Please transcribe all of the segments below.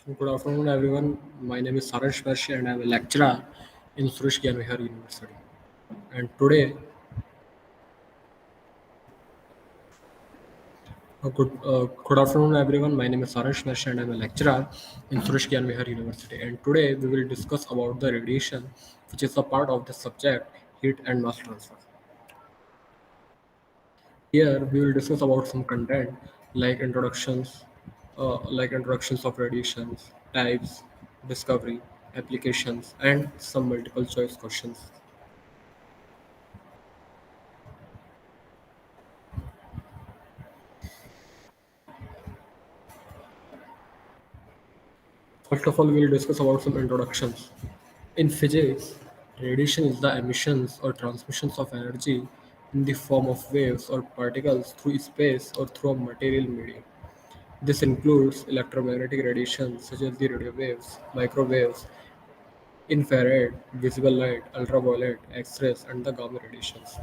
Good afternoon, everyone. My name is Saransh Pershi, and I'm a lecturer in Suresh Gyan Vihar University. And today, good afternoon, everyone. My name is Saransh Pershi, and I'm a lecturer in Suresh Gyan Vihar University. And today, we will discuss about the radiation, which is a part of the subject heat and mass transfer. Here, we will discuss about some content like introductions of radiations, types, discovery, applications, and some multiple choice questions. First of all, we'll discuss about some introductions. In physics, radiation is the emissions or transmissions of energy in the form of waves or particles through space or through a material medium. This includes electromagnetic radiation such as the radio waves, microwaves, infrared, visible light, ultraviolet, X-rays, and the gamma radiations.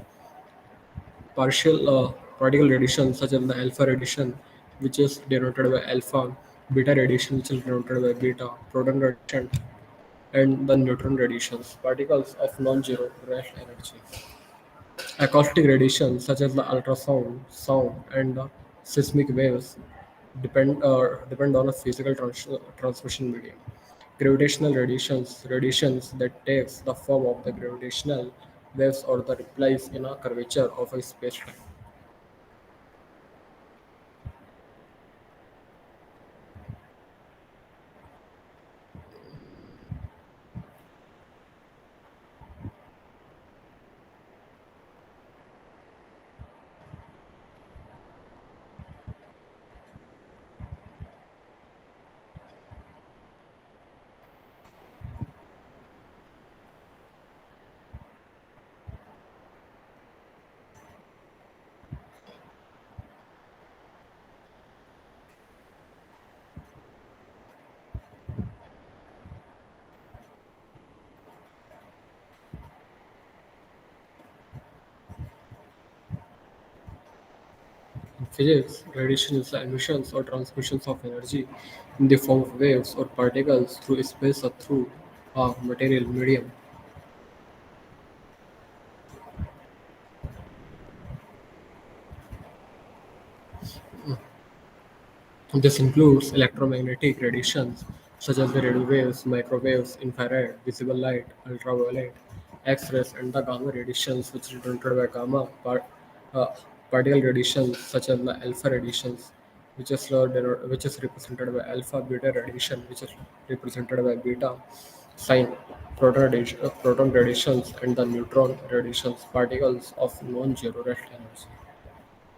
Partial particle radiation such as the alpha radiation, which is denoted by alpha, beta radiation, which is denoted by beta, proton radiation, and the neutron radiations, particles of non-zero rest energy. Acoustic radiation, such as the ultrasound, sound, and the seismic waves, depend on a physical transmission medium. Gravitational radiations that takes the form of the gravitational waves or the replies in a curvature of a space-time. In physics, radiation is the emissions or transmissions of energy in the form of waves or particles through space or through a material medium. This includes electromagnetic radiations such as the radio waves, microwaves, infrared, visible light, ultraviolet, X-rays, and the gamma radiations, which is denoted by uh, particle radiations such as the alpha radiations, which is represented by alpha, beta radiation, which is represented by beta, sign, proton radiations, and the neutron radiations, particles of non-zero rest energy.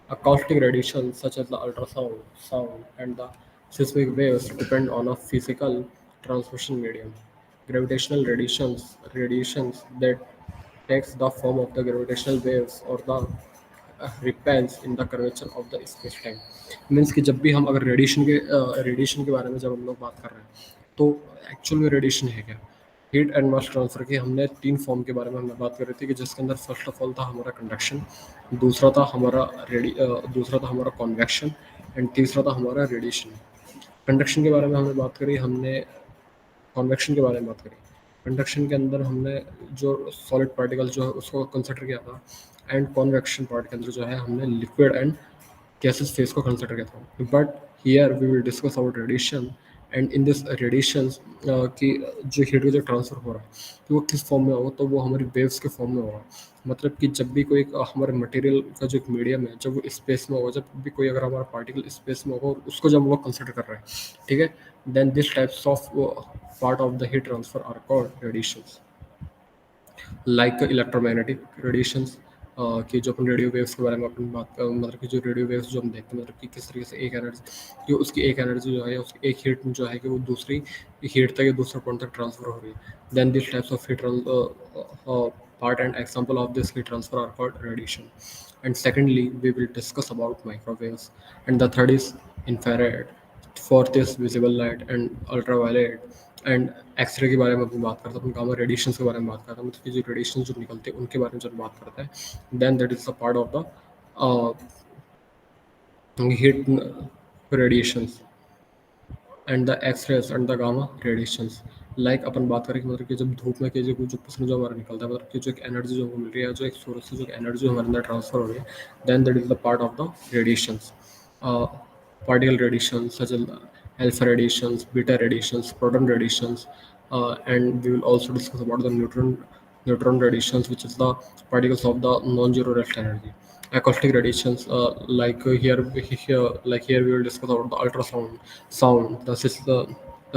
Acoustic radiation, such as the ultrasound, sound, and the seismic waves, depend on a physical transmission medium. Radiations that takes the form of the gravitational waves or the repels in the curvature of the space-time. Means कि जब भी हम अगर radiation के बारे में जब हम लोग बात कर रहे हैं तो एक्चुअल में रेडिएशन है क्या? हीट एंड मास ट्रांसफर की हमने 3 फॉर्म के बारे में हमने बात करी थी कि जिसके अंदर फर्स्ट ऑफ ऑल था हमारा कंडक्शन, दूसरा था हमारा कॉन्वेक्शन एंड तीसरा था हमारा रेडिएशन। कंडक्शन के बारे में हमने बात करी, हमने कॉन्वेक्शन के बारे में बात करी। कंडक्शन के अंदर हमने जो सॉलिड पार्टिकल जो है उसको कंसिडर किया था एंड कॉन्वेक्शन पार्ट के अंदर जो है हमने लिक्विड एंड gaseous phase को कंसिडर किया था। But here we will discuss about radiation and in this radiation की जो हीट का जो ट्रांसफर हो रहा है कि वो किस फॉर्म में होगा, तो वो हमारी वेव्स के फॉर्म में होगा। मतलब कि जब भी कोई हमारे मटेरियल का जो एक मीडियम है जब वो स्पेस में होगा, जब भी कोई अगर हमारा पार्टिकल स्पेस में होगा और उसको जब हम लोग कंसिडर कर रहे हैं, ठीक है, then this types of part of the heat transfer are called radiations. Like electromagnetic radiations कि जो अपन रेडियो वेव्स के बारे में अपन मतलब कि जो रेडियो वेव्स जो हम देखते हैं, मतलब कि किस तरीके से एक एनर्जी कि उसकी एक एनर्जी जो है उसकी एक हीट जो है कि वो दूसरी हीट तक या दूसरे पॉइंट तक ट्रांसफर हो रही है। Then this types of heat part and example of this heat transfer are called radiation. And secondly, we will discuss about microwaves, and the third is infrared, fourth is visible light and ultraviolet, and X ray के बारे में अपन बात करते हैं, अपन gamma radiations के बारे में बात करते हैं, मतलब कि जो रेडिएशन जो निकलते हैं उनके बारे में जब बात करते हैं, then that is a part of the heat radiations. And the X rays and the gamma radiations. Like अपन बात करें कि मतलब कि जब धूप में कि जो जो पसीना जो हमारा निकलता है, मतलब कि जो एक एनर्जी जो हमको मिल रही है, जो एक सोर्स से जो एनर्जी हमारे अंदर ट्रांसफर हो रही है, then that is the part of the radiations. Particle radiations such as alpha radiations, beta radiations, proton radiations, and we will also discuss about the neutron radiations, which is the particles of the non-zero rest energy. Acoustic radiations, here we will discuss about the ultrasound, sound, the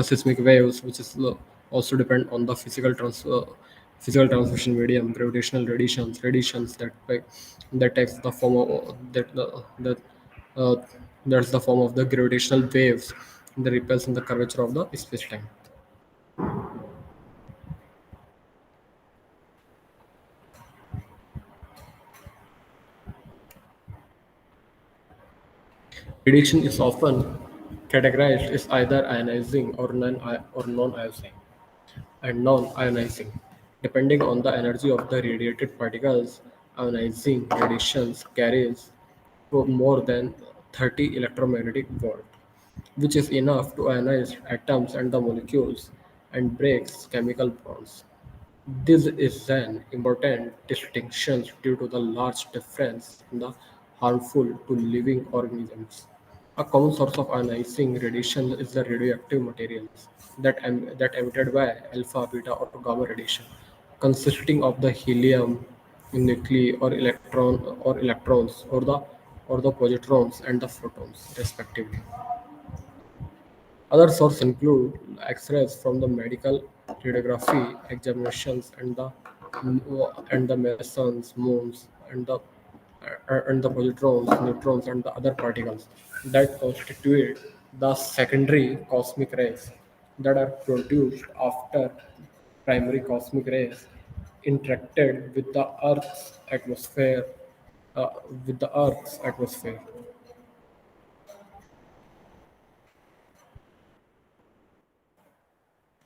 seismic waves, which is also depend on the physical transmission medium, gravitational radiations that takes the form of that uh, that's the form of the gravitational waves, the ripples in the curvature of the space-time. Radiation is often categorized as either ionizing or non-ionizing and non-ionizing. Depending on the energy of the radiated particles, ionizing radiations carries to more than 30 electromagnetic volt, which is enough to ionize atoms and the molecules and breaks chemical bonds. This is an important distinction due to the large difference in the harmful to living organisms. A common source of ionizing radiation is the radioactive materials that emitted by alpha, beta, or gamma radiation, consisting of the helium, nuclei, or electrons, or the positrons and the photons, respectively. Other sources include X-rays from the medical radiography examinations and the mesons, moons, and the positrons, neutrons, and the other particles that constitute the secondary cosmic rays that are produced after primary cosmic rays interacted with the Earth's atmosphere. Uh, with the Earth's atmosphere.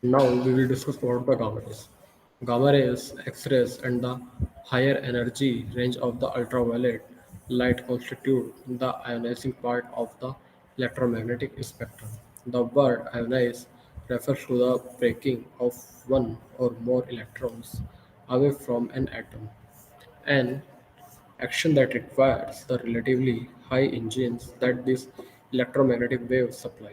Now we will discuss about the gamma rays. Gamma rays, X-rays, and the higher energy range of the ultraviolet light constitute the ionizing part of the electromagnetic spectrum. The word ionize refers to the breaking of one or more electrons away from an atom, an action that requires the relatively high engines that these electromagnetic waves supply.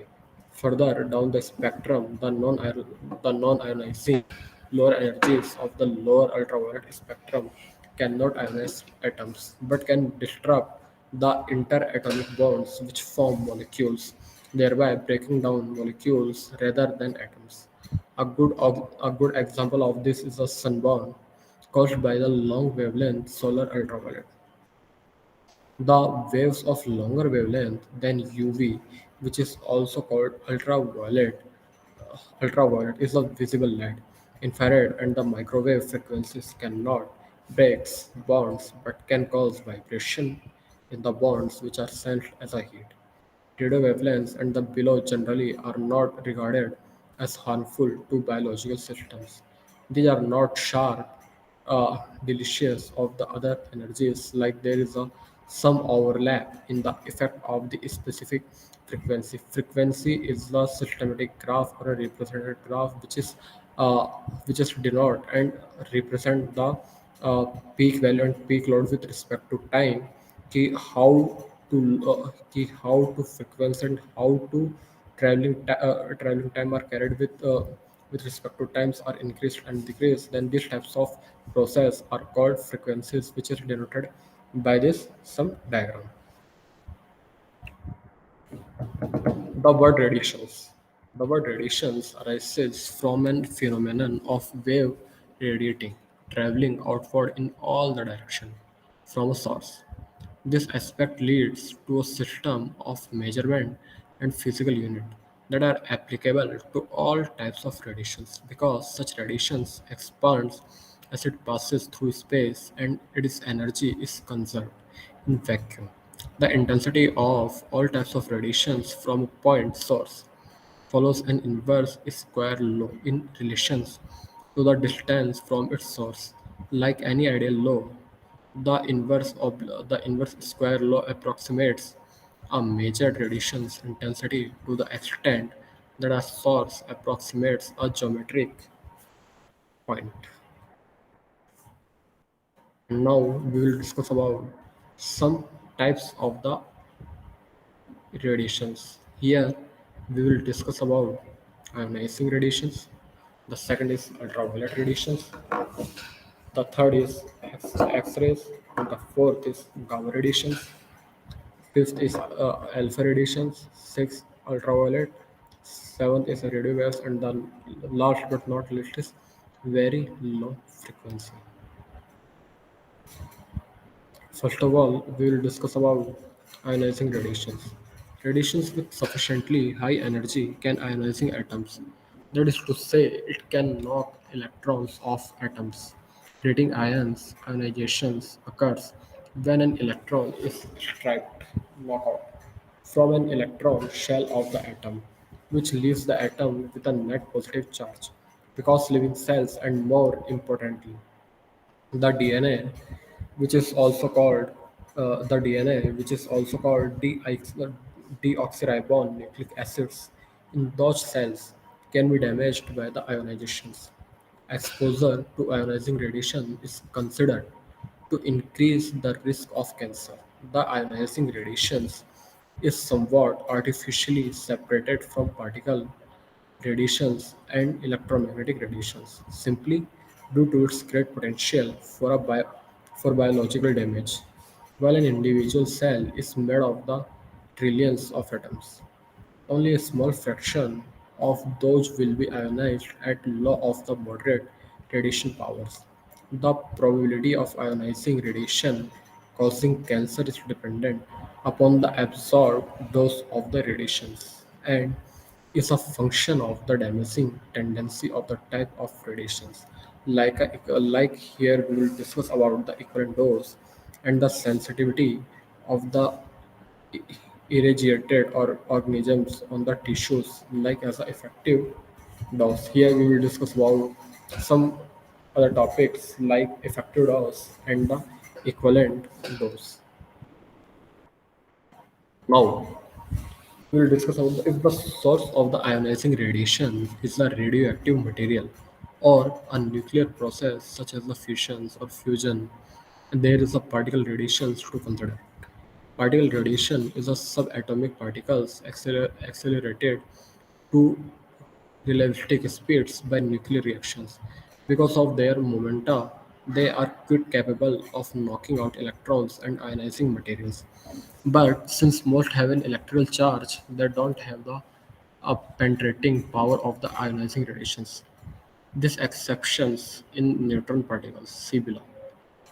Further down the spectrum, the non-ionizing lower energies of the lower ultraviolet spectrum cannot ionize atoms but can disrupt the interatomic bonds which form molecules, thereby breaking down molecules rather than atoms. A good example of this is the sunburn caused by the long wavelength solar ultraviolet. The waves of longer wavelength than UV, which is also called ultraviolet is a visible light. Infrared and the microwave frequencies cannot break bonds but can cause vibration in the bonds which are sent as a heat. Radio wavelengths and the below generally are not regarded as harmful to biological systems. These are not sharp, delicious of the other energies, like there is some overlap in the effect of the specific frequency. Frequency is the systematic graph or a represented graph uh, which is denote and represent the uh, peak value and peak load with respect to time, कि how to कि how to frequency and how to traveling time are carried with respect to times are increased and decreased, then these types of process are called frequencies, which is denoted by this some diagram. The word radiations arises from an phenomenon of wave radiating, traveling outward in all the direction from a source. This aspect leads to a system of measurement and physical unit that are applicable to all types of radiations because such radiations expands as it passes through space and its energy is conserved in vacuum. The intensity of all types of radiations from a point source follows an inverse square law in relations to the distance from its source. Like any ideal law, the inverse square law approximates a measured radiation's intensity to the extent that a source approximates a geometric point. And now we will discuss about some types of the radiations. Here we will discuss about ionizing radiations. The second is ultraviolet radiations. The third is X-rays. And the fourth is gamma radiations. Fifth is alpha radiations. Sixth, ultraviolet. Seventh is radio waves. And the last but not least is very low frequency. First of all, we will discuss about ionizing radiations. Radiations with sufficiently high energy can ionizing atoms. That is to say, it can knock electrons off atoms. Creating ions, ionizations occurs when an electron is stripped, knockout, from an electron shell of the atom, which leaves the atom with a net positive charge. Because living cells, and more importantly, the DNA, which is also called the DNA, which is also called deoxyribon nucleic acids, in those cells can be damaged by the ionizations. Exposure to ionizing radiation is considered to increase the risk of cancer. The ionizing radiations is somewhat artificially separated from particle radiations and electromagnetic radiations simply due to its great potential for biological damage. While an individual cell is made of the trillions of atoms, only a small fraction of those will be ionized at low of the moderate radiation powers. The probability of ionizing radiation causing cancer is dependent upon the absorbed dose of the radiations and is a function of the damaging tendency of the type of radiations. Like here we will discuss about the equivalent dose and the sensitivity of the irradiated or organisms on the tissues like as an effective dose. Here we will discuss about some other topics like effective dose and the equivalent dose. Now we will discuss about if the source of the ionizing radiation is a radioactive material or a nuclear process such as the fusions or fusion, there is a particle radiations to consider. Particle radiation is a subatomic particles accelerated to relativistic speeds by nuclear reactions. Because of their momenta, they are quite capable of knocking out electrons and ionizing materials. But since most have an electrical charge, they don't have the penetrating power of the ionizing radiations. These exceptions in neutron particles, see below.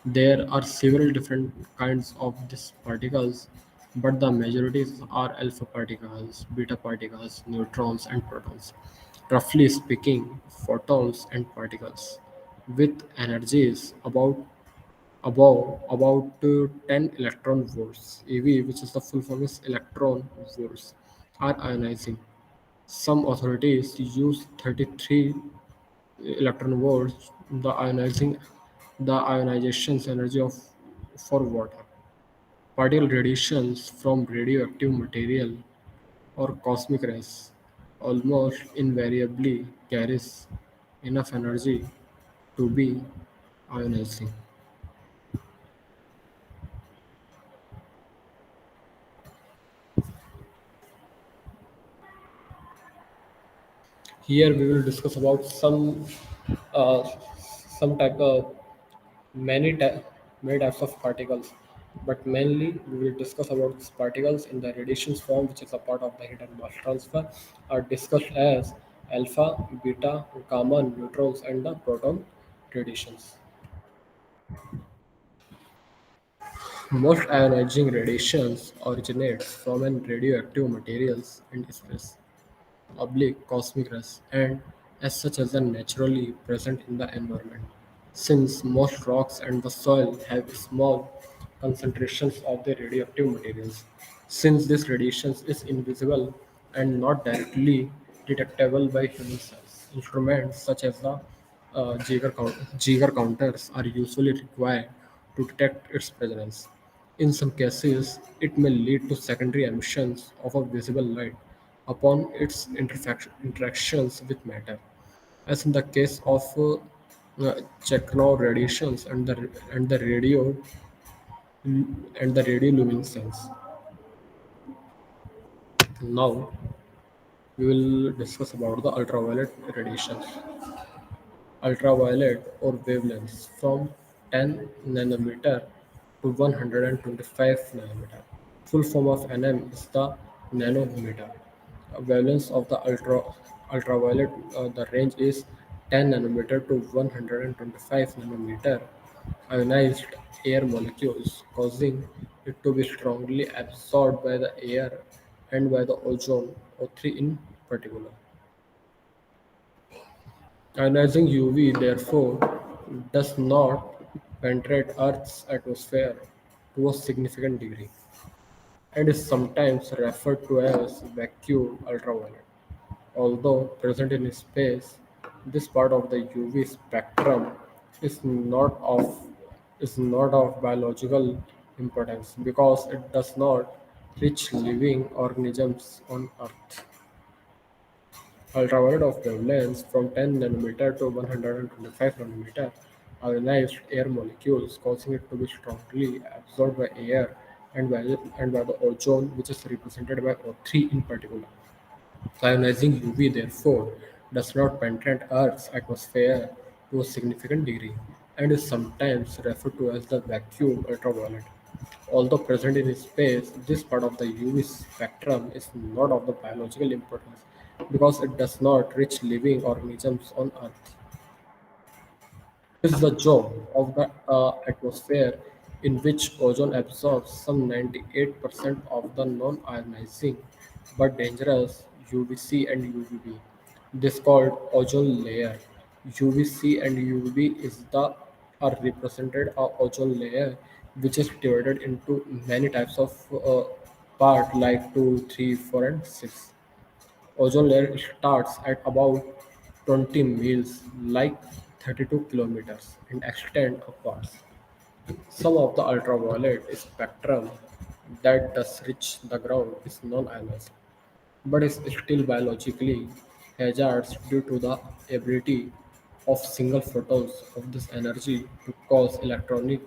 There are several different kinds of these particles, but the majorities are alpha particles, beta particles, neutrons, and protons. Roughly speaking, photons and particles with energies about 10 electron volts (eV), which is the full form is electron volts, are ionizing. Some authorities use 33 electron volts, the ionization energy of for water. Particle radiations from radioactive material or cosmic rays almost invariably carries enough energy to be ionizing. Here we will discuss about uh, some type of many ty- many types of particles, but mainly we will discuss about these particles in the radiation form, which is a part of the heat and mass transfer, are discussed as alpha, beta, gamma, neutrons, and the proton radiations. Most ionizing radiations originates from an radioactive materials in space, oblique cosmic rays, and as such as are naturally present in the environment. Since most rocks and the soil have small concentrations of the radioactive materials, since this radiation is invisible and not directly detectable by human cells, instruments such as the Geiger counters are usually required to detect its presence. In some cases, it may lead to secondary emissions of a visible light upon its interactions with matter, as in the case of Cherenkov radiations and the radioluminescence. Now we will discuss about the ultraviolet radiations. Ultraviolet or wavelengths from 10 nanometer to 125 nanometer. Full form of NM is the nanometer. Wavelengths of the ultraviolet, the range is 10 nanometer to 125 nanometer. Ionized air molecules, causing it to be strongly absorbed by the air and by the ozone, O3 in particular. Ionizing UV, therefore, does not penetrate Earth's atmosphere to a significant degree and is sometimes referred to as vacuum ultraviolet. Although present in space, this part of the UV spectrum is not of biological importance because it does not reach living organisms on Earth. Ultraviolet of wavelengths from 10 nanometer to 125 nanometer ionized air molecules, causing it to be strongly absorbed by air and by the ozone, which is represented by O3 in particular. Ionizing UV, therefore, does not penetrate Earth's atmosphere to a significant degree and is sometimes referred to as the vacuum ultraviolet. Although present in space, this part of the UV spectrum is not of the biological importance because it does not reach living organisms on Earth. This is the job of the atmosphere in which ozone absorbs some 98% of the non-ionizing but dangerous UVC and UVB. This called ozone layer. UVC and UVB is the are represented a ozone layer which is divided into many types of part like 2, 3, 4, and 6. Ozone layer starts at about 20 miles, like 32 kilometers, and extend upwards. Some of the ultraviolet spectrum that does reach the ground is non-ionized, but is still biologically hazardous due to the ability of single photons of this energy to cause electronic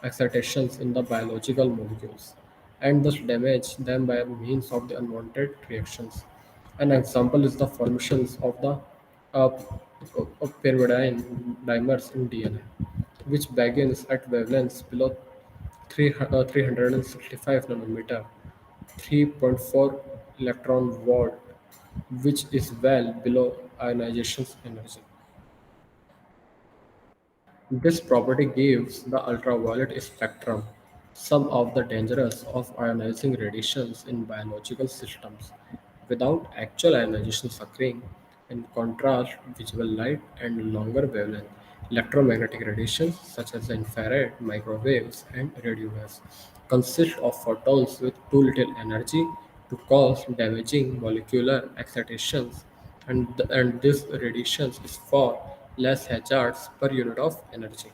excitations in the biological molecules and thus damage them by means of the unwanted reactions. An example is the formations of the uh, pyrimidine dimers in DNA, which begins at wavelengths below 365 nanometer, 3.4 electron volt, which is well below ionization energy. This property gives the ultraviolet spectrum some of the dangers of ionizing radiations in biological systems without actual ionization occurring. In contrast, visible light and longer wavelength electromagnetic radiations such as the infrared, microwaves, and radio waves consist of photons with too little energy to cause damaging molecular excitations, and this radiation is far less hazardous per unit of energy.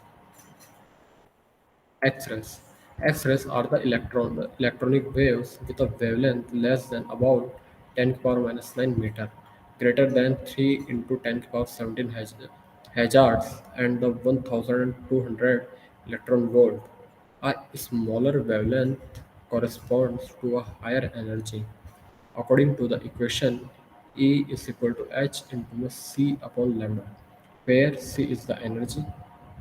X-rays. X-rays are the electronic waves with a wavelength less than about 10 to the power minus 9 meter, greater than 3 into 10 to the power 17 hazards, and the 1200 electron volt. A smaller wavelength corresponds to a higher energy. According to the equation, E is equal to h into c upon lambda, where c is the energy,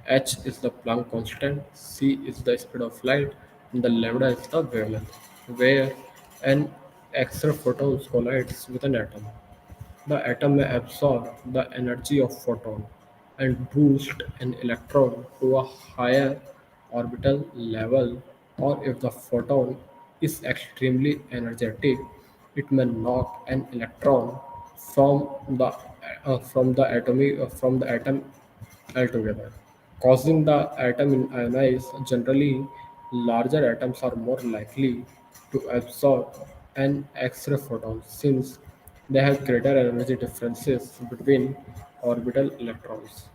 h is the Planck constant, c is the speed of light, and the lambda is the wavelength, where an extra photon collides with an atom. The atom may absorb the energy of photon and boost an electron to a higher orbital level, or if the photon is extremely energetic, it may knock an electron from the from the atom altogether, causing the atom in ionize. Generally, larger atoms are more likely to absorb an X-ray photon since they have greater energy differences between orbital electrons.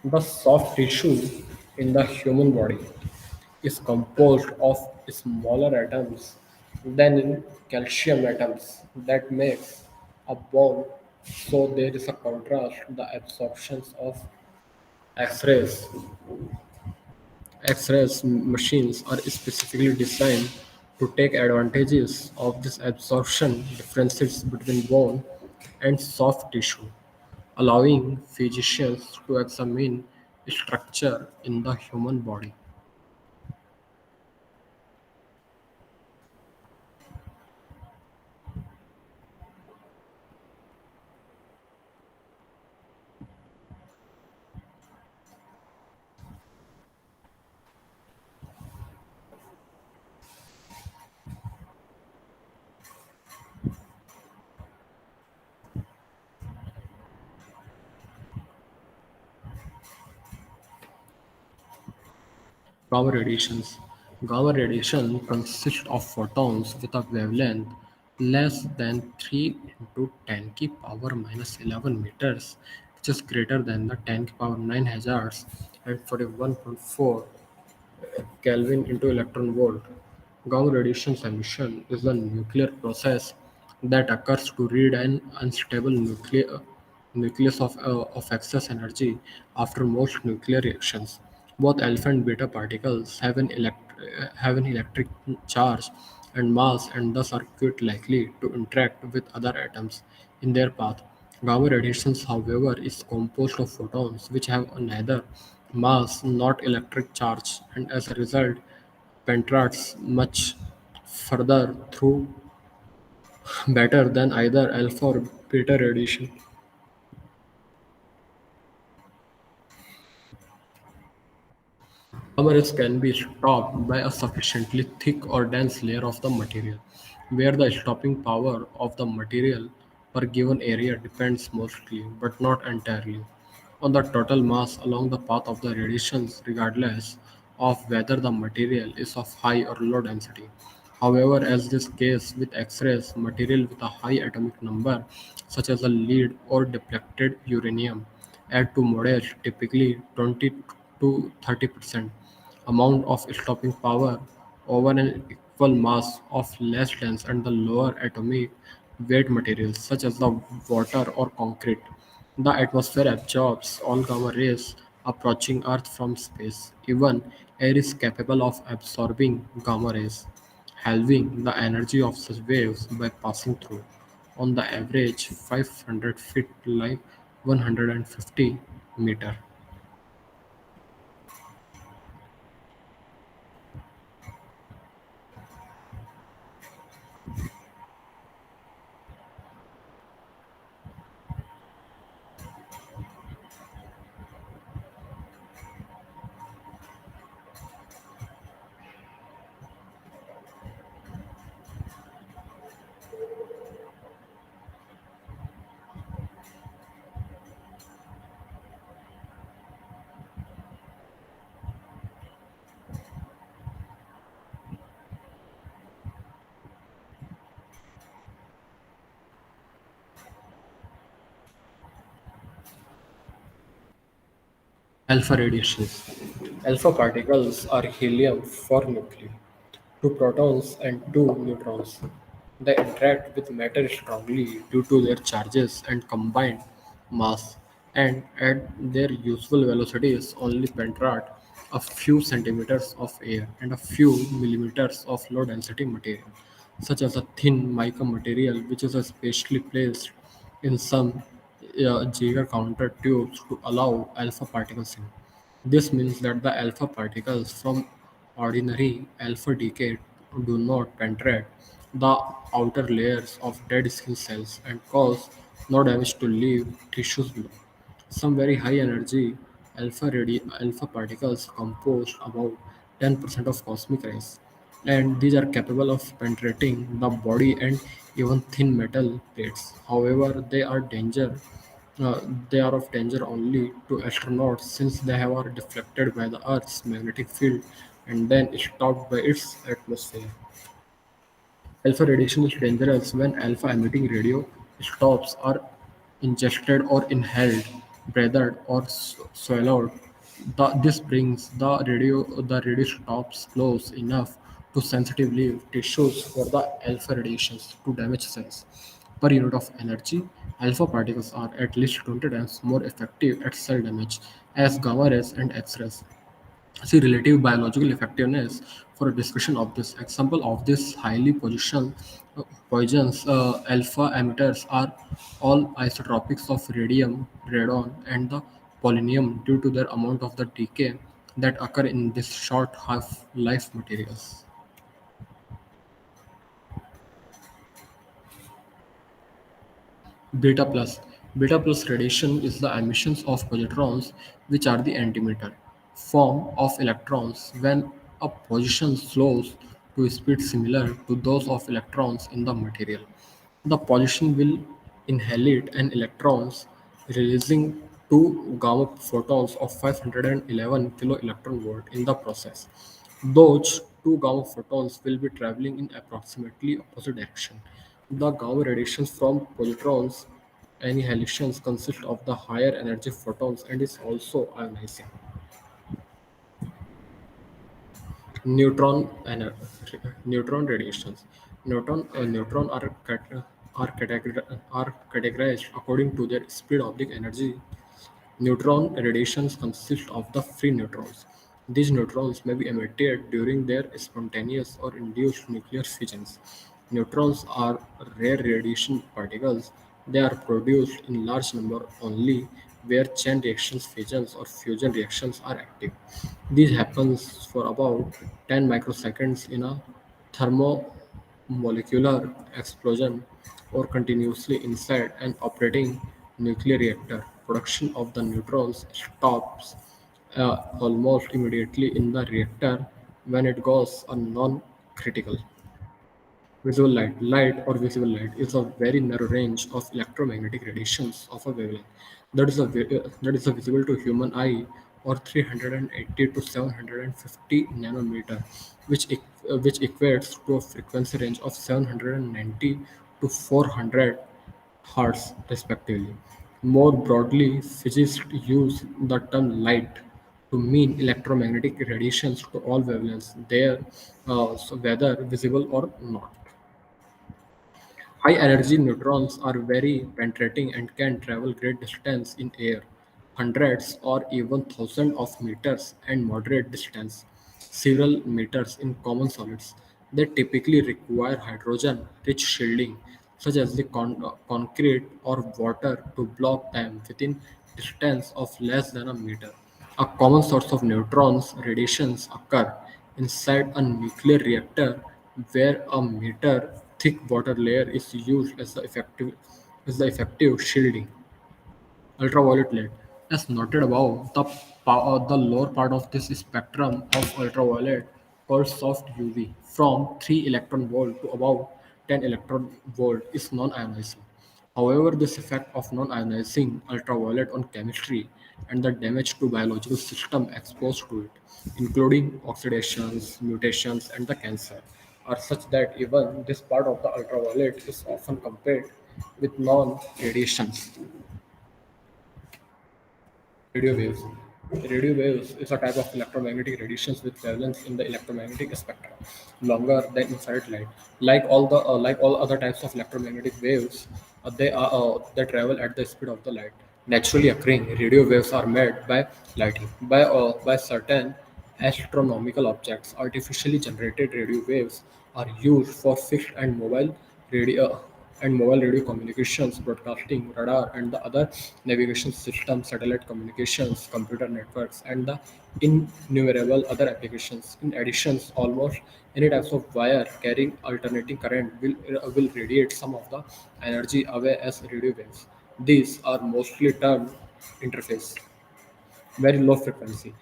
The soft tissue in the human body is composed of smaller atoms than in calcium atoms that makes a bone. So there is a contrast. The absorptions of X-rays. X-rays machines are specifically designed to take advantages of this absorption differences between bone and soft tissue, allowing physicians to examine structure in the human body. Gamma radiations. Gamma radiation consists of photons with a wavelength less than 3 into 10 ki power minus 11 meters, which is greater than the 10 ki power 9 hazards and 41.4 Kelvin into electron volt. Gamma radiation emission is the nuclear process that occurs to read an unstable nucleus of excess energy after most nuclear reactions. Both alpha and beta particles have an electric charge and mass and thus are quite likely to interact with other atoms in their path. Gamma radiations, however, is composed of photons which have neither mass nor electric charge and as a result penetrates much further through better than either alpha or beta radiation. Gamma rays can be stopped by a sufficiently thick or dense layer of the material, where the stopping power of the material per given area depends mostly, but not entirely, on the total mass along the path of the radiations, regardless of whether the material is of high or low density. However, as is the case with X-rays, material with a high atomic number, such as a lead or depleted uranium, add to models typically 20 to 30% amount of stopping power over an equal mass of less dense and the lower atomic weight materials such as the water or concrete. The atmosphere absorbs all gamma rays approaching Earth from space. Even air is capable of absorbing gamma rays, halving the energy of such waves by passing through, on the average 500 feet like 150 meter. Alpha radiations. Alpha particles are helium 4 nuclei, two protons and two neutrons. They interact with matter strongly due to their charges and combined mass, and at their usual velocities only penetrate a few centimeters of air and a few millimeters of low density material, such as a thin mica material, which is especially placed in some Geiger counter tubes to allow alpha particles in. This means that the alpha particles from ordinary alpha decay do not penetrate the outer layers of dead skin cells and cause no damage to live tissues below. Some very high energy alpha particles compose about 10% of cosmic rays, and these are capable of penetrating the body and even thin metal plates. However, uh, they are of danger only to astronauts since they are deflected by the Earth's magnetic field and then stopped by its atmosphere. Alpha radiation is dangerous when alpha emitting radio stops are ingested or inhaled. breathed or swallowed. This brings the radioisotopes close enough to sensitive live tissues for the alpha radiations to damage cells. Per unit of energy, alpha particles are at least 20 times more effective at cell damage as gamma rays and X-rays. See relative biological effectiveness for a discussion of this. Example of this highly poisons alpha emitters are all isotropics of radium, radon, and the polonium due to their amount of the decay that occur in this short half-life materials. Beta plus. Beta plus radiation is the emissions of positrons, which are the antimatter form of electrons when a position slows to a speed similar to those of electrons in the material. The position will inhalate an electrons, releasing two gamma photons of 511 electron volt in the process. Those two gamma photons will be traveling in approximately opposite direction. The gamma radiations from positrons annihilations consist of the higher energy photons and is also ionizing. Neutron ener- Neutron radiations. Neutron are categorized according to their speed oblique energy. Neutron radiations consist of the free neutrons. These neutrons may be emitted during their spontaneous or induced nuclear fissions. Neutrons are rare radiation particles. They are produced in large number only where chain reactions, fissions, or fusion reactions are active. This happens for about 10 microseconds in a thermomolecular explosion or continuously inside an operating nuclear reactor. Production of the neutrons stops almost immediately in the reactor when it goes a non-critical. Visible light. Light or visible light is a very narrow range of electromagnetic radiations of a wavelength that is visible to human eye or 380 to 750 nanometer, which equates to a frequency range of 790 to 400 hertz respectively. More broadly, physicists use the term light to mean electromagnetic radiations to all wavelengths, so whether visible or not. High energy neutrons are very penetrating and can travel great distance in air, hundreds or even thousands of meters, and moderate distance, several meters in common solids. They typically require hydrogen rich shielding, such as the concrete or water, to block them within distance of less than a meter. A common source of neutrons radiations occur inside a nuclear reactor where a meter thick water layer is used as the effective shielding. Ultraviolet light. As noted above, the lower part of this spectrum of ultraviolet, called soft UV, from 3 electron volt to about 10 electron volt, is non-ionizing. However, this effect of non-ionizing ultraviolet on chemistry and the damage to biological system exposed to it, including oxidations, mutations, and the cancer, are such that even this part of the ultraviolet is often compared with non-radiations. Radio waves. Radio waves is a type of electromagnetic radiations with wavelengths in the electromagnetic spectrum longer than infrared light. Like all other types of electromagnetic waves, they travel at the speed of the light. Naturally occurring radio waves are made by lighting by certain astronomical objects. Artificially generated radio waves are used for fixed and mobile radio communications, broadcasting, radar, and the other navigation systems, satellite communications, computer networks, and the innumerable other applications. In addition, almost any types of wire carrying alternating current will radiate some of the energy away as radio waves. These are mostly termed interface very low frequency,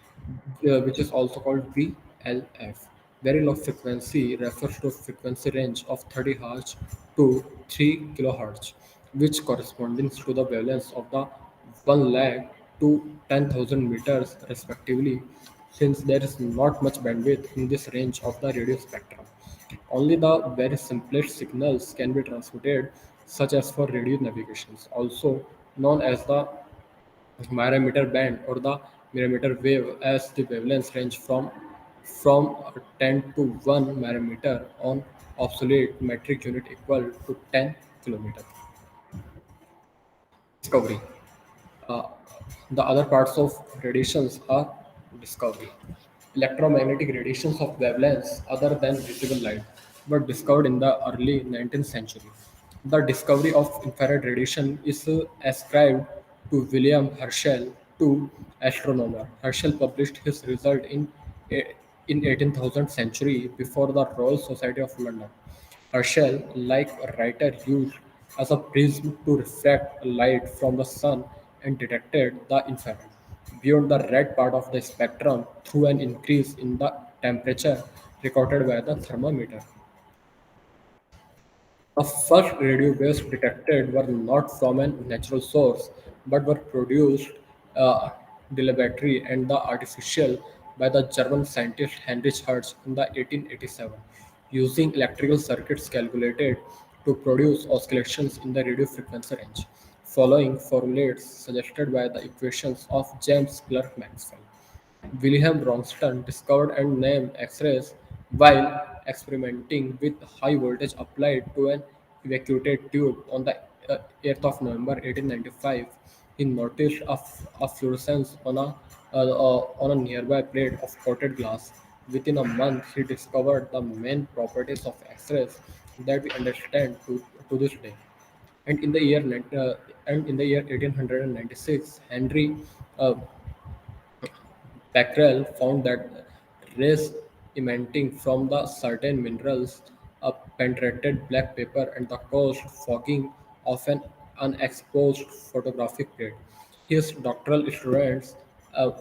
which is also called VLF. Very low frequency refers to a frequency range of 30 Hz to 3 kHz, which corresponds to the wavelengths of the 1 lakh to 10,000 meters respectively, since there is not much bandwidth in this range of the radio spectrum. Only the very simplest signals can be transmitted, such as for radio navigations, also known as the millimeter band or the millimeter wave as the wavelengths range from 10 to 1 millimeter on obsolete metric unit equal to 10 kilometer. Discovery. Uh, the other parts of radiations are discovery. Electromagnetic radiations of wavelengths other than visible light were discovered in the early 19th century. The discovery of infrared radiation is ascribed to William Herschel, to astronomer. Herschel published his result in 18,000 century before the Royal Society of London. Herschel, like a writer, used as a prism to refract light from the sun and detected the infrared beyond the red part of the spectrum through an increase in the temperature recorded by the thermometer. The first radio waves detected were not from a natural source, but were produced uh, deliberately and the artificial by the German scientist Heinrich Hertz in the 1887, using electrical circuits calculated to produce oscillations in the radio frequency range, following formulates suggested by the equations of James Clerk Maxwell. Wilhelm Röntgen discovered and named X-rays while experimenting with high voltage applied to an evacuated tube on the 8th of November 1895. He noticed a fluorescence on a nearby plate of coated glass. Within a month, he discovered the main properties of X-rays that we understand to this day. And in the year 1896, Henry uh, Becquerel found that rays emanating from the certain minerals penetrated black paper and the caused fogging of an unexposed photographic plate. His doctoral students, uh,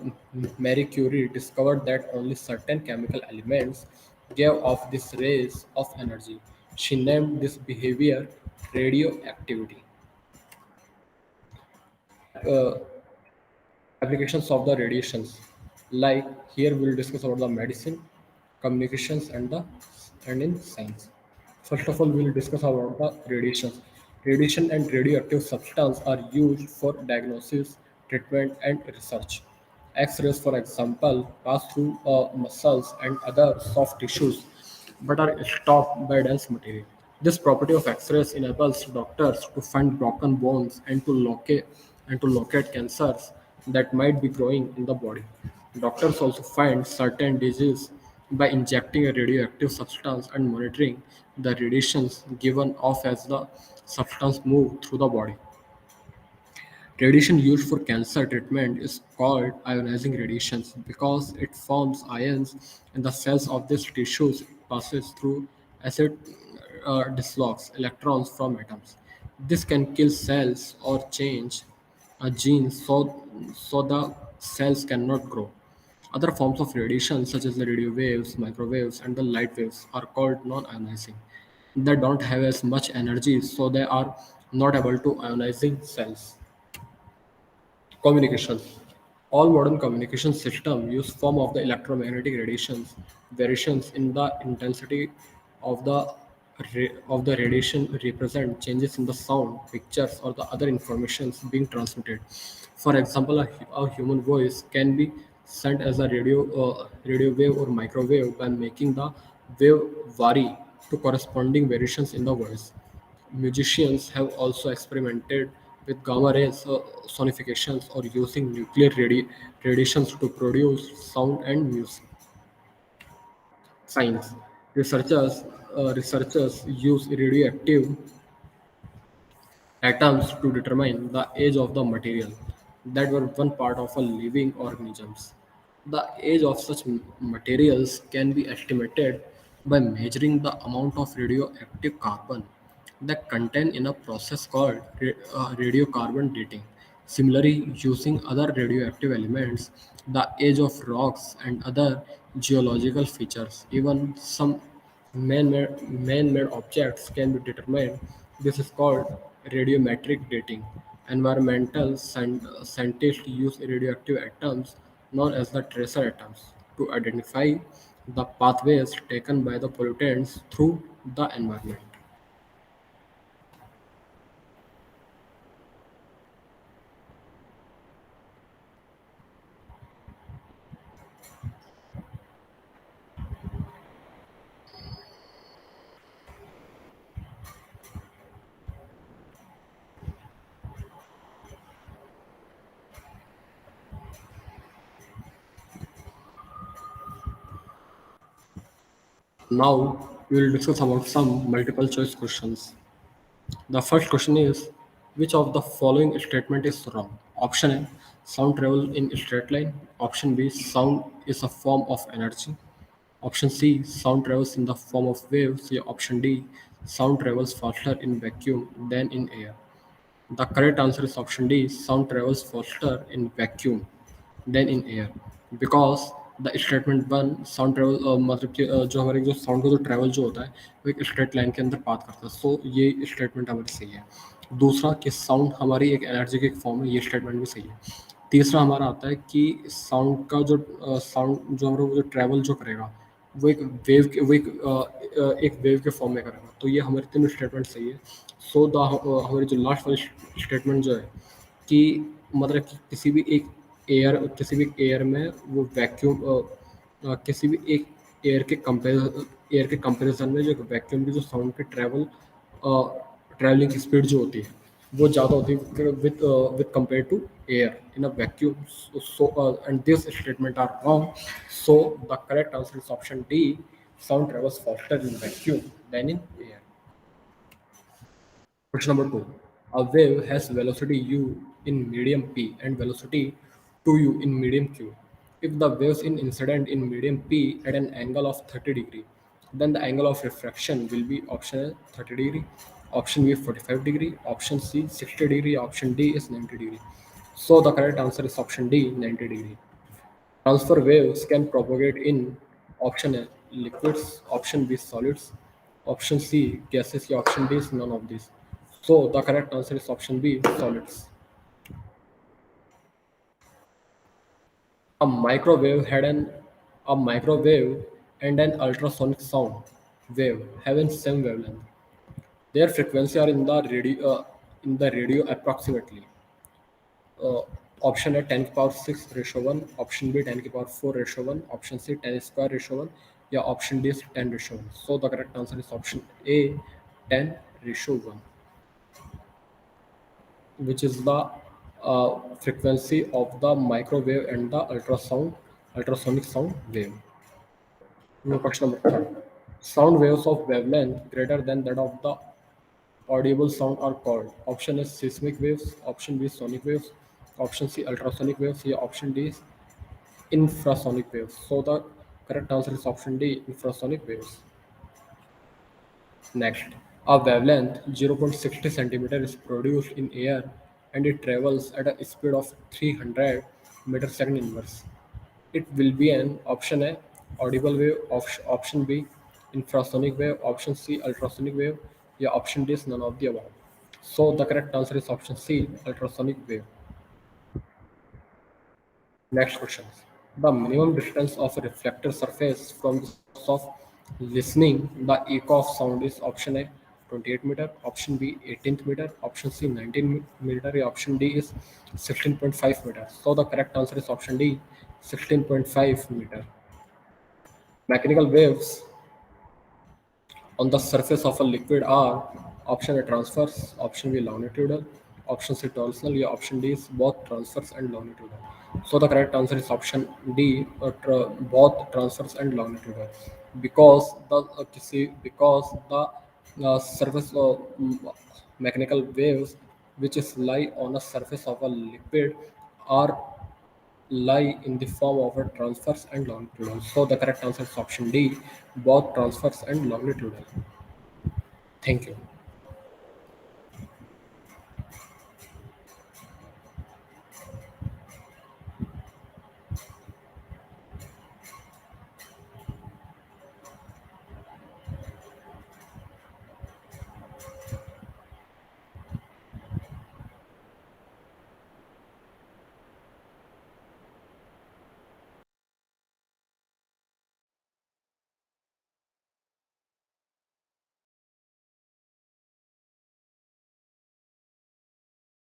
Marie Curie, discovered that only certain chemical elements gave off these rays of energy. She named this behavior radioactivity. Uh, Applications of the radiations. Like here we'll discuss about the medicine, communications and in science. First of all, we'll discuss about the radiations. Radiation and radioactive substance are used for diagnosis, treatment and research. X-rays, for example, pass through muscles and other soft tissues but are stopped by dense material. This property of X-rays enables doctors to find broken bones and to locate cancers that might be growing in the body. Doctors also find certain diseases by injecting a radioactive substance and monitoring the radiations given off as the substance move through the body. Radiation used for cancer treatment is called ionizing radiations because it forms ions in the cells of these tissues. It passes through acid dislocks electrons from atoms. This can kill cells or change genes so the cells cannot grow. Other forms of radiation, such as the radio waves, microwaves, and the light waves, are called non-ionizing. They don't have as much energy, so they are not able to ionizing cells. Communication. All modern communication systems use form of the electromagnetic radiations. Variations in the intensity of the radiation represent changes in the sound, pictures, or the other informations being transmitted. For example, a human voice can be sent as a radio wave or microwave by making the wave vary to corresponding variations in the voice. Musicians have also experimented with gamma ray sonifications or using nuclear radiations to produce sound and music. Science researchers use radioactive atoms to determine the age of the material that were one part of a living organisms. The age of such materials can be estimated by measuring the amount of radioactive carbon that contain in a process called radiocarbon dating. Similarly, using other radioactive elements, the age of rocks and other geological features, even some man-made objects can be determined. This is called radiometric dating. Environmental scientists use radioactive atoms known as the tracer atoms to identify the pathways taken by the pollutants through the environment. Now we will discuss about some multiple choice questions. The first question is, which of the following statement is wrong? Option A, sound travel in straight line. Option B, sound is a form of energy. Option C, sound travels in the form of waves. Yeah, option D, sound travels faster in vacuum than in air. The correct answer is option D, sound travels faster in vacuum than in air. Because the statement one sound travel मतलब कि जो हमारे जो sound का जो travel जो होता है वो एक स्ट्रेट लाइन के अंदर पाथ करता है, सो ये स्टेटमेंट हमारी सही है। दूसरा कि साउंड हमारी एक एनर्जी की एक फॉर्म है, ये स्टेटमेंट भी सही है। तीसरा हमारा आता है कि साउंड का जो साउंड जो हमारा वो जो ट्रैवल जो करेगा वो एक वेव के वो एक वेव के फॉर्म में करेगा, तो ये हमारे तीनों स्टेटमेंट सही है। सो द हमारी जो लास्ट वाली स्टेटमेंट जो है कि मतलब कि किसी भी एयर में वो वैक्यूम किसी भी एक एयर के कंपैरिजन में जो वैक्यूम की जो साउंड की ट्रैवलिंग की स्पीड जो होती है वो ज़्यादा होती है with compare to air in a vacuum. So and this statement are wrong, so the correct answer is option D, sound travels faster in vacuum than in air. Question number two. A wave has velocity u in medium p and velocity 2u in medium q. If the waves in incident in medium p at an angle of 30 degree, then the angle of refraction will be option A 30 degree, option B 45 degree, option C 60 degree, option D is 90 degree. So the correct answer is option D 90 degree. Transfer waves can propagate in option A liquids, option B solids, option C gases, या option D is none of these. So the correct answer is option B solids. A microwave had an a microwave and an ultrasonic sound wave have an same wavelength. Their frequency are in the radio approximately. Uh, Option A 10 की power 6 ratio 1, option B 10 की power 4 ratio 1, option C 10 square ratio 1, या option D 10 ratio 1. So the correct answer is option A 10 ratio 1, which is the frequency of the microwave and the ultrasonic sound wave. Now, question number 3. Sound waves of wavelength greater than that of the audible sound are called. Option is seismic waves, option B is sonic waves, option C ultrasonic waves, या option D is infrasonic waves. So the correct answer is option D, infrasonic waves. Next, a wavelength 0.60 centimeter is produced in air and it travels at a speed of 300 meter second inverse. It will be an option A audible wave, option B infrasonic wave, option C ultrasonic wave, या option D is none of the above. So the correct answer is option C ultrasonic wave. Next question. The minimum distance of a reflector surface from the source of listening, the echo of sound is option A 28 meter, option B 18th meter, option C 19 meter, or option D is 16.5 meter. So the correct answer is option D 16.5 meter. Mechanical waves on the surface of a liquid are option A transverse, option B longitudinal, option C torsional, या option D is both transverse and longitudinal. So the correct answer is option D, both transverse and longitudinal, because the surface mechanical waves which is lie on the surface of a liquid are lie in the form of a transverse and longitudinal. So the correct answer is option D, both transverse and longitudinal. Thank you.